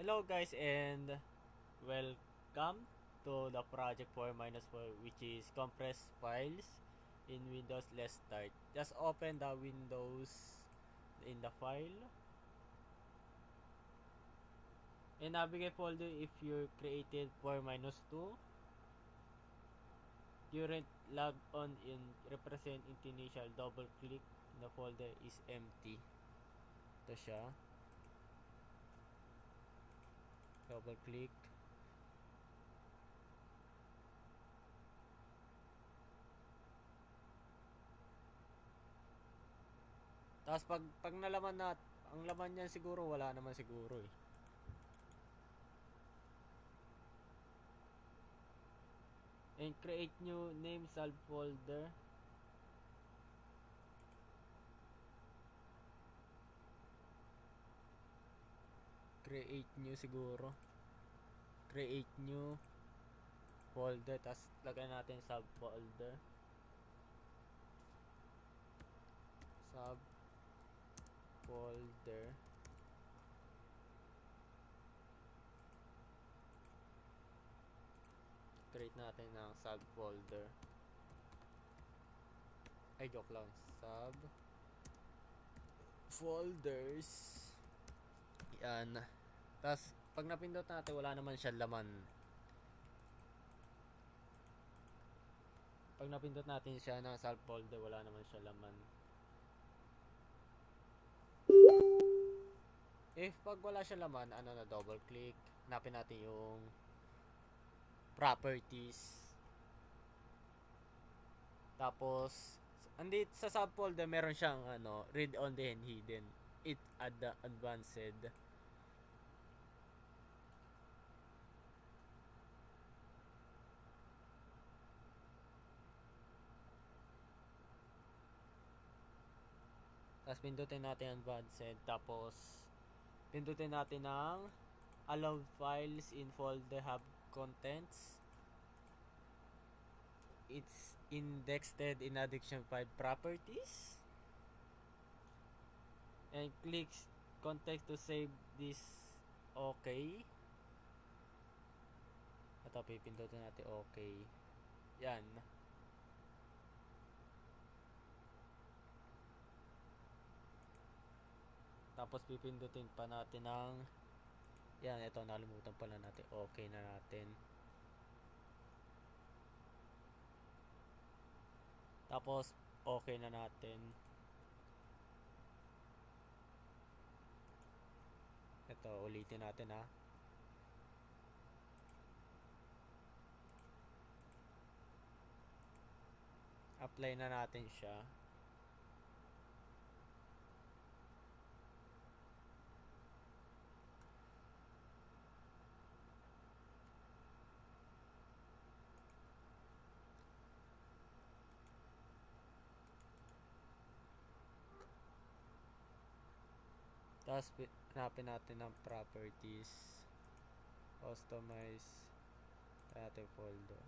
Hello guys and welcome to the project 4-4, which is compressed files in Windows. Let's start. Just open the Windows in the file and navigate folder if you created 4-2. Current log on in represent initial, double click the folder is empty. Ito siya. Double click. Tapos pag nalaman na ang laman niyan, siguro wala naman siguro eh. And create new name subfolder. Create new siguro. Create new folder, tapos lagyan natin subfolder. Subfolder. Create natin ng subfolder. Ay, joke lang. Subfolders. Yan. Tapos pag napindot natin, wala naman siya laman. Pag napindot natin siya ng subfolder, wala naman siya laman. If pag wala siya laman, double click, hanapin natin yung properties. Tapos andit sa subfolder meron siyang read only and hidden. It advanced. Tapos pindutin natin advanced, tapos pindutin natin ng allowed files in folder have contents. It's indexed in addiction file properties. And click context to save this. Okay. Ito, pipindutin natin okay. Yan. Tapos pipindutin pa natin ng yan, ito nalimutan pala natin. Okay na natin. Tapos okay na natin. Ito, ulitin natin ha. Apply na natin siya. Tapos hanapin natin ng properties. Customize natin folder.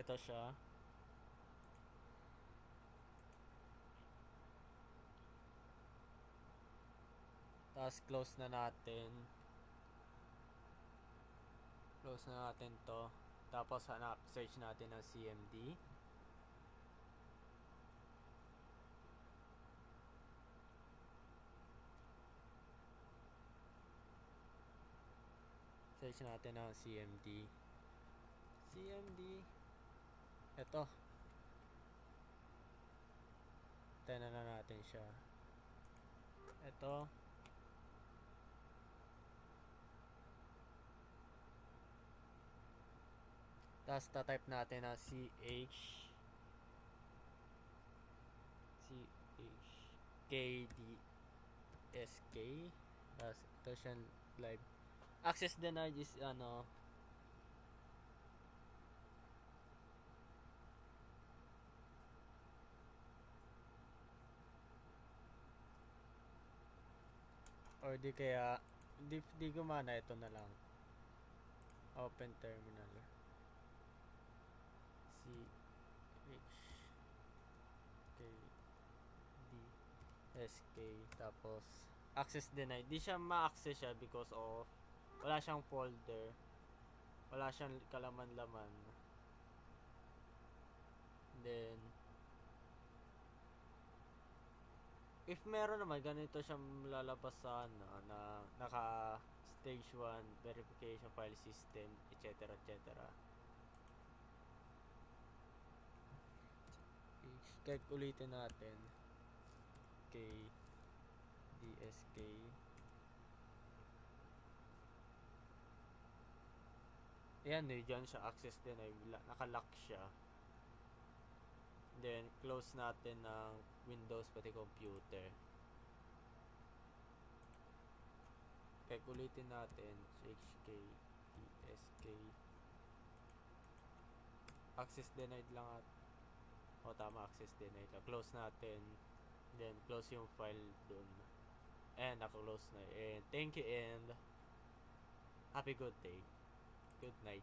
Ito siya. Tapos close na natin. Close na natin to. Tapos search natin ng CMD. Search natin ng CMD. Ito. Tayo na natin siya. Ito. Tapos type natin na KDSK. Tapos ito siya live. Access denied is or di kaya di gumana, ito na lang. Open terminal. CHKD. SK, tapos access denied. Di siya ma-access siya because of wala siyang folder, wala siyang kalaman-laman. Then if meron naman ganito siyang lalabas sa na naka stage 1 verification file system, etc., etc. Check ulitin natin. DSK. Ayan dyan siya, access din ay nakalock siya. Then close natin ng Windows pati computer. Check ulitin natin. HK DSK. Access denied lang at tama, access denied lang. Close natin. Then close yung file dun. And naka-close na. And thank you and happy good day. Good night.